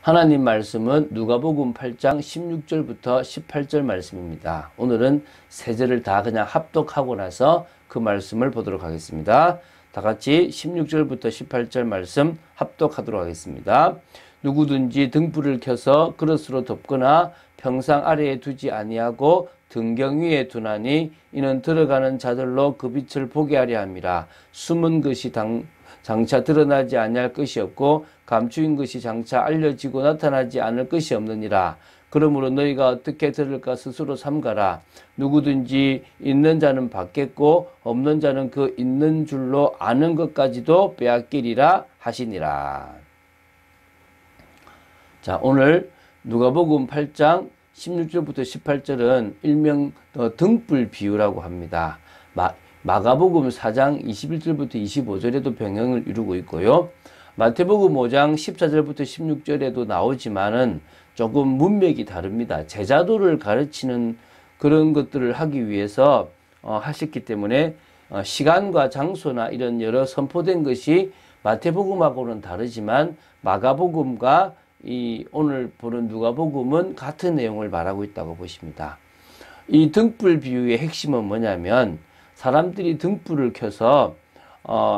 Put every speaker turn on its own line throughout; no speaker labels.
하나님 말씀은 누가복음 8장 16절부터 18절 말씀입니다. 오늘은 세 절을 다 그냥 합독하고 나서 그 말씀을 보도록 하겠습니다. 다 같이 16절부터 18절 말씀 합독하도록 하겠습니다. 누구든지 등불을 켜서 그릇으로 덮거나 평상 아래에 두지 아니하고 등경 위에 두나니 이는 들어가는 자들로 그 빛을 보게 하려 함이라. 숨은 것이 장차 드러나지 아니할 것이 없고 감추인 것이 장차 알려지고 나타나지 않을 것이 없느니라. 그러므로 너희가 어떻게 들을까 스스로 삼가라. 누구든지 있는 자는 받겠고 없는 자는 그 있는 줄로 아는 것까지도 빼앗기리라 하시니라. 자, 오늘 누가복음 8장 16절부터 18절은 일명 등불 비유라고 합니다. 마가복음 4장 21절부터 25절에도 병행을 이루고 있고요. 마태복음 5장 14절부터 16절에도 나오지만은 조금 문맥이 다릅니다. 제자도를 가르치는 그런 것들을 하기 위해서 하셨기 때문에 시간과 장소나 이런 여러 선포된 것이 마태복음하고는 다르지만 마가복음과 이 오늘 보는 누가복음은 같은 내용을 말하고 있다고 보십니다. 이 등불 비유의 핵심은 뭐냐면 사람들이 등불을 켜서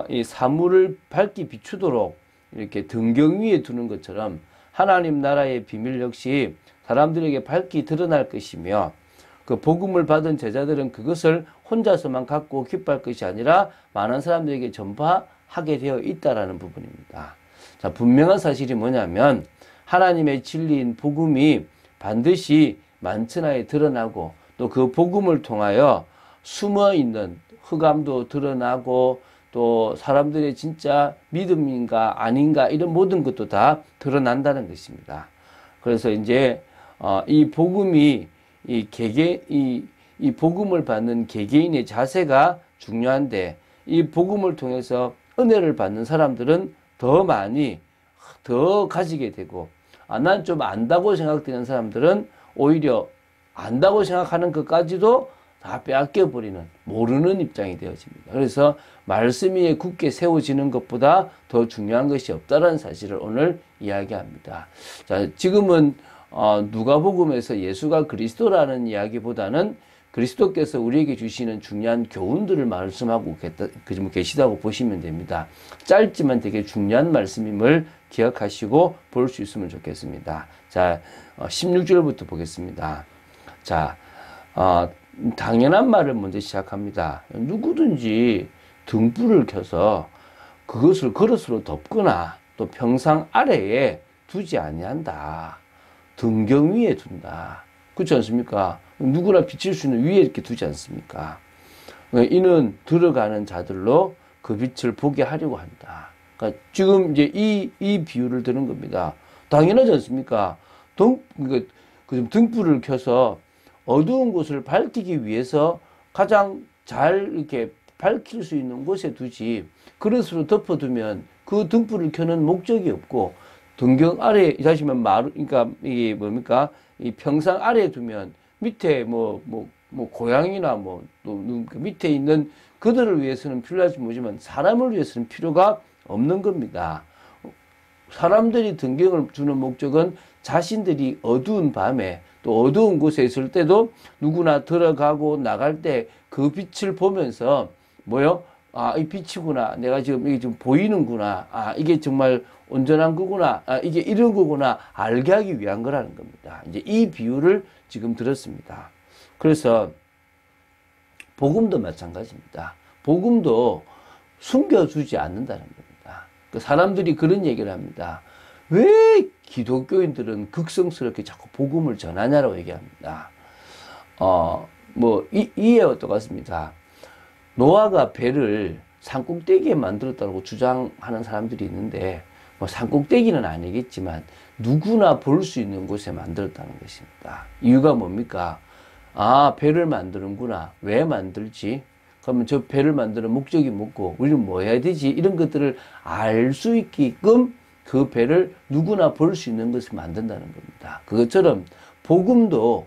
이 사물을 밝게 비추도록 이렇게 등경 위에 두는 것처럼 하나님 나라의 비밀 역시 사람들에게 밝게 드러날 것이며 그 복음을 받은 제자들은 그것을 혼자서만 갖고 기뻐할 것이 아니라 많은 사람들에게 전파하게 되어 있다라는 부분입니다. 자, 분명한 사실이 뭐냐면 하나님의 진리인 복음이 반드시 만천하에 드러나고 또 그 복음을 통하여 숨어있는 흑암도 드러나고 또 사람들의 진짜 믿음인가 아닌가 이런 모든 것도 다 드러난다는 것입니다. 그래서 이제 이 복음이 이 복음을 받는 개개인의 자세가 중요한데 이 복음을 통해서 은혜를 받는 사람들은 더 많이 더 가지게 되고 난 좀 안다고 생각되는 사람들은 오히려 안다고 생각하는 것까지도 다 빼앗겨버리는 모르는 입장이 되어집니다. 그래서 말씀 위에 굳게 세워지는 것보다 더 중요한 것이 없다는 사실을 오늘 이야기합니다. 자, 지금은 누가복음에서 예수가 그리스도라는 이야기보다는 그리스도께서 우리에게 주시는 중요한 교훈들을 말씀하고 계시다고 보시면 됩니다. 짧지만 되게 중요한 말씀임을 기억하시고 볼 수 있으면 좋겠습니다. 자, 16절부터 보겠습니다. 자, 당연한 말을 먼저 시작합니다. 누구든지 등불을 켜서 그것을 그릇으로 덮거나 또 평상 아래에 두지 아니한다. 등경 위에 둔다. 그렇지 않습니까? 누구나 비칠 수 있는 위에 이렇게 두지 않습니까? 이는 들어가는 자들로 그 빛을 보게 하려고 한다. 그러니까 지금 이제 이 비유를 드는 겁니다. 당연하지 않습니까? 등불을 켜서 어두운 곳을 밝히기 위해서 가장 잘 이렇게 밝힐 수 있는 곳에 두지 그릇으로 덮어두면 그 등불을 켜는 목적이 없고 등경 아래 다시 말하면 그러니까 이게 뭡니까? 이 평상 아래에 두면 밑에 고양이나 또 밑에 있는 그들을 위해서는 필요할지 모르지만 사람을 위해서는 필요가 없는 겁니다. 사람들이 등경을 주는 목적은 자신들이 어두운 밤에 또 어두운 곳에 있을 때도 누구나 들어가고 나갈 때 그 빛을 보면서 이 빛이구나. 내가 지금 이게 좀 보이는구나. 이게 정말 온전한 거구나. 이게 이런 거구나. 알게 하기 위한 거라는 겁니다. 이제 이 비유를 지금 들었습니다. 그래서 복음도 마찬가지입니다. 복음도 숨겨주지 않는다는 겁니다. 사람들이 그런 얘기를 합니다. 왜 기독교인들은 극성스럽게 자꾸 복음을 전하냐라고 얘기합니다. 이해와 똑같습니다. 노아가 배를 산꼭대기에 만들었다고 주장하는 사람들이 있는데 산꼭대기는 아니겠지만 누구나 볼 수 있는 곳에 만들었다는 것입니다. 이유가 뭡니까? 배를 만드는구나. 왜 만들지? 그러면 저 배를 만드는 목적이 뭐고 우리는 뭐 해야 되지? 이런 것들을 알 수 있게끔 그 배를 누구나 볼 수 있는 것을 만든다는 겁니다. 그것처럼 복음도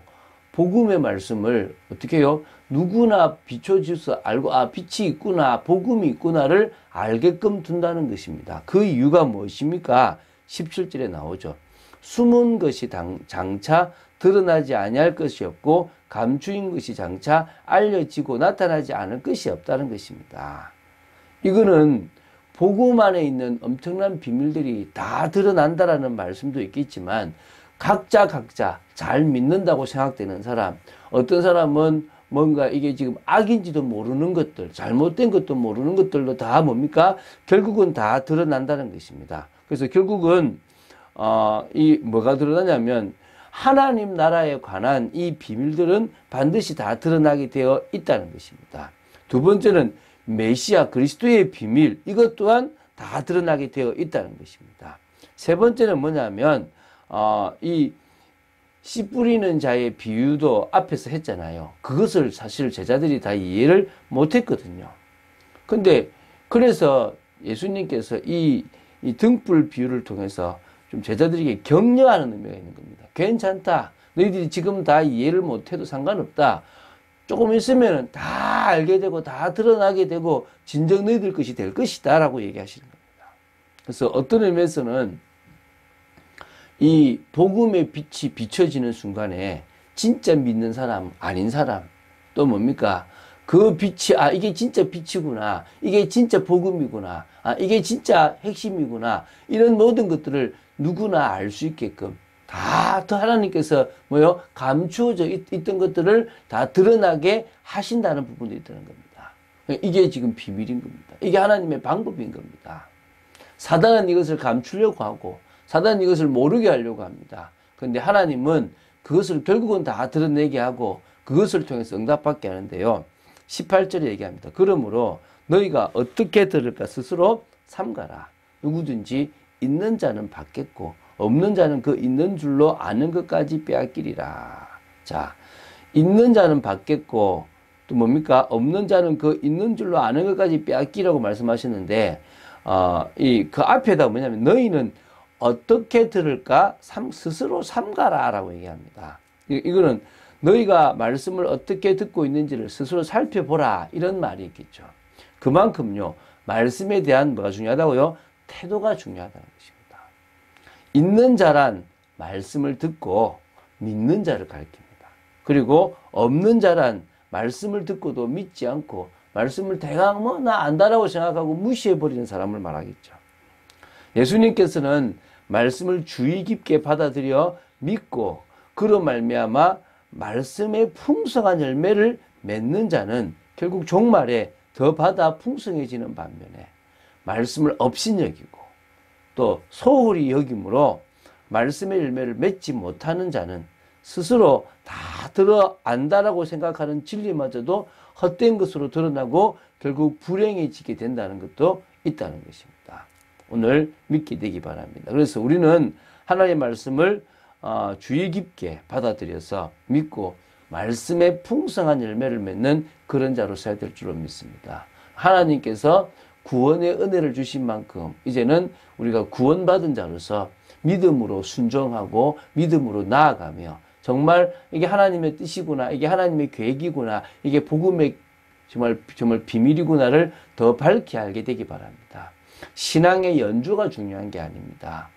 복음의 말씀을 어떻게 해요? 누구나 비춰져서 알고 빛이 있구나 복음이 있구나를 알게끔 둔다는 것입니다. 그 이유가 무엇입니까? 17절에 나오죠. 숨은 것이 장차 드러나지 아니할 것이 없고 감추인 것이 장차 알려지고 나타나지 않을 것이 없다는 것입니다. 이거는 복음 안에 있는 엄청난 비밀들이 다 드러난다라는 말씀도 있겠지만 각자 잘 믿는다고 생각되는 사람, 어떤 사람은 뭔가 이게 지금 악인지도 모르는 것들, 잘못된 것도 모르는 것들도 다 뭡니까? 결국은 다 드러난다는 것입니다. 그래서 결국은 이 뭐가 드러나냐면 하나님 나라에 관한 이 비밀들은 반드시 다 드러나게 되어 있다는 것입니다. 두 번째는 메시아 그리스도의 비밀, 이것 또한 다 드러나게 되어 있다는 것입니다. 세 번째는 뭐냐면 이 씨 뿌리는 자의 비유도 앞에서 했잖아요. 그것을 사실 제자들이 다 이해를 못했거든요. 근데 그래서 예수님께서 이 등불 비유를 통해서 좀 제자들에게 격려하는 의미가 있는 겁니다. 괜찮다. 너희들이 지금 다 이해를 못해도 상관없다. 조금 있으면 다 알게 되고 다 드러나게 되고 진정 너희들 것이 될 것이다 라고 얘기하시는 겁니다. 그래서 어떤 의미에서는 이 복음의 빛이 비춰지는 순간에 진짜 믿는 사람, 아닌 사람, 또 뭡니까? 그 빛이, 이게 진짜 빛이구나. 이게 진짜 복음이구나. 이게 진짜 핵심이구나. 이런 모든 것들을 누구나 알 수 있게끔 다 하나님께서 감추어져 있던 것들을 다 드러나게 하신다는 부분도 있다는 겁니다. 이게 지금 비밀인 겁니다. 이게 하나님의 방법인 겁니다. 사단은 이것을 감추려고 하고 사단은 이것을 모르게 하려고 합니다. 그런데 하나님은 그것을 결국은 다 드러내게 하고 그것을 통해서 응답받게 하는데요. 18절에 얘기합니다. 그러므로 너희가 어떻게 들을까 스스로 삼가라. 누구든지 있는 자는 받겠고 없는 자는 그 있는 줄로 아는 것까지 빼앗기리라. 자, 있는 자는 받겠고 또 뭡니까? 없는 자는 그 있는 줄로 아는 것까지 빼앗기라고 말씀하셨는데 그 앞에다 뭐냐면 너희는 어떻게 들을까? 스스로 삼가라 라고 얘기합니다. 이거는 너희가 말씀을 어떻게 듣고 있는지를 스스로 살펴보라 이런 말이 있겠죠. 그만큼요 말씀에 대한 뭐가 중요하다고요? 태도가 중요하다는 것입니다. 있는 자란 말씀을 듣고 믿는 자를 가리킵니다. 그리고 없는 자란 말씀을 듣고도 믿지 않고 말씀을 대강 나 안다라고 생각하고 무시해버리는 사람을 말하겠죠. 예수님께서는 말씀을 주의 깊게 받아들여 믿고 그로 말미암아 말씀의 풍성한 열매를 맺는 자는 결국 종말에 더 받아 풍성해지는 반면에 말씀을 업신여기고 또 소홀히 여김으로 말씀의 열매를 맺지 못하는 자는 스스로 다 들어 안다라고 생각하는 진리마저도 헛된 것으로 드러나고 결국 불행해지게 된다는 것도 있다는 것입니다. 오늘 믿게 되기 바랍니다. 그래서 우리는 하나님의 말씀을 주의 깊게 받아들여서 믿고 말씀의 풍성한 열매를 맺는 그런 자로 서야 될 줄로 믿습니다. 하나님께서 구원의 은혜를 주신 만큼 이제는 우리가 구원받은 자로서 믿음으로 순종하고 믿음으로 나아가며 정말 이게 하나님의 뜻이구나, 이게 하나님의 계획이구나, 이게 복음의 정말 비밀이구나를 더 밝게 알게 되기 바랍니다. 신앙의 연주가 중요한 게 아닙니다.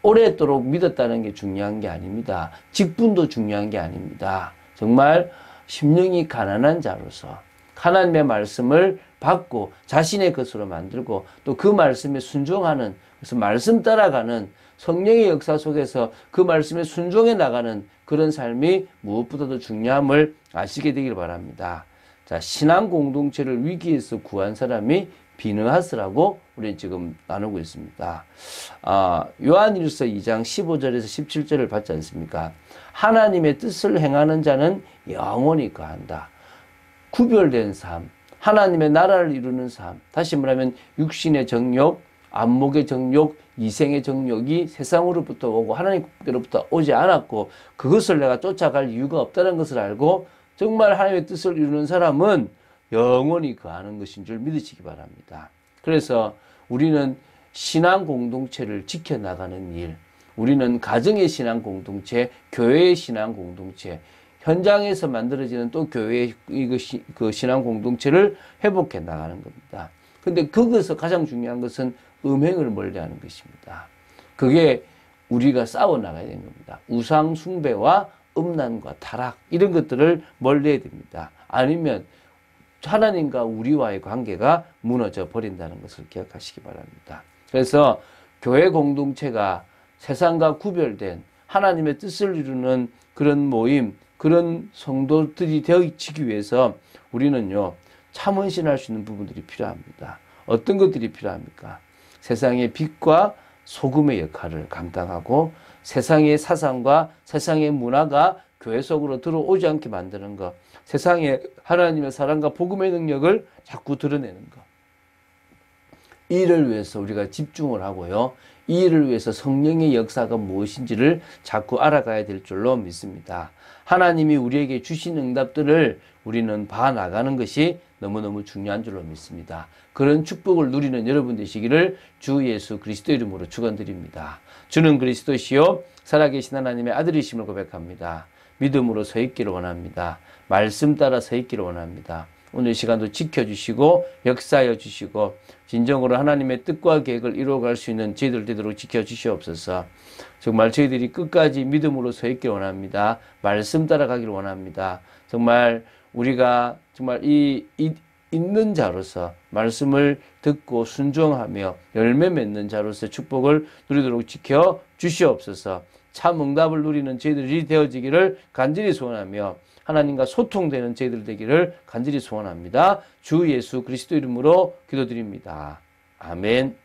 오랫도록 믿었다는 게 중요한 게 아닙니다. 직분도 중요한 게 아닙니다. 정말 심령이 가난한 자로서 하나님의 말씀을 받고 자신의 것으로 만들고 또 그 말씀에 순종하는, 그래서 말씀 따라가는 성령의 역사 속에서 그 말씀에 순종해 나가는 그런 삶이 무엇보다도 중요함을 아시게 되길 바랍니다. 자, 신앙 공동체를 위기에서 구한 사람이 비느하스라고 우리는 지금 나누고 있습니다. 요한일서 2장 15절에서 17절을 봤지 않습니까? 하나님의 뜻을 행하는 자는 영원히 거한다. 구별된 삶, 하나님의 나라를 이루는 삶, 다시 말하면 육신의 정욕, 안목의 정욕, 이생의 정욕이 세상으로부터 오고 하나님께로부터 오지 않았고 그것을 내가 쫓아갈 이유가 없다는 것을 알고 정말 하나님의 뜻을 이루는 사람은 영원히 거하는 것인 줄 믿으시기 바랍니다. 그래서 우리는 신앙 공동체를 지켜나가는 일, 우리는 가정의 신앙 공동체, 교회의 신앙 공동체, 현장에서 만들어지는 또 교회의 그 신앙 공동체를 회복해 나가는 겁니다. 근데 거기서 가장 중요한 것은 음행을 멀리하는 것입니다. 그게 우리가 싸워나가야 되는 겁니다. 우상 숭배와 음란과 타락 이런 것들을 멀리해야 됩니다. 아니면 하나님과 우리와의 관계가 무너져 버린다는 것을 기억하시기 바랍니다. 그래서 교회 공동체가 세상과 구별된 하나님의 뜻을 이루는 그런 모임, 그런 성도들이 되어지기 위해서 우리는요, 참은신할 수 있는 부분들이 필요합니다. 어떤 것들이 필요합니까? 세상의 빛과 소금의 역할을 감당하고 세상의 사상과 세상의 문화가 교회 속으로 들어오지 않게 만드는 것, 세상에 하나님의 사랑과 복음의 능력을 자꾸 드러내는 것. 이 일을 위해서 우리가 집중을 하고요. 이 일을 위해서 성령의 역사가 무엇인지를 자꾸 알아가야 될 줄로 믿습니다. 하나님이 우리에게 주신 응답들을 우리는 봐나가는 것이 너무너무 중요한 줄로 믿습니다. 그런 축복을 누리는 여러분 되시기를 주 예수 그리스도 이름으로 축원드립니다. 주는 그리스도시요 살아계신 하나님의 아들이심을 고백합니다. 믿음으로 서 있기를 원합니다. 말씀 따라 서 있기를 원합니다. 오늘 시간도 지켜주시고 역사하여 주시고 진정으로 하나님의 뜻과 계획을 이루어갈 수 있는 저희들 되도록 지켜주시옵소서. 정말 저희들이 끝까지 믿음으로 서 있기를 원합니다. 말씀 따라가기를 원합니다. 정말 우리가 정말 있는 자로서 말씀을 듣고 순종하며 열매 맺는 자로서 축복을 누리도록 지켜 주시옵소서. 참 응답을 누리는 저희들이 되어지기를 간절히 소원하며 하나님과 소통되는 저희들 되기를 간절히 소원합니다. 주 예수 그리스도 이름으로 기도드립니다. 아멘.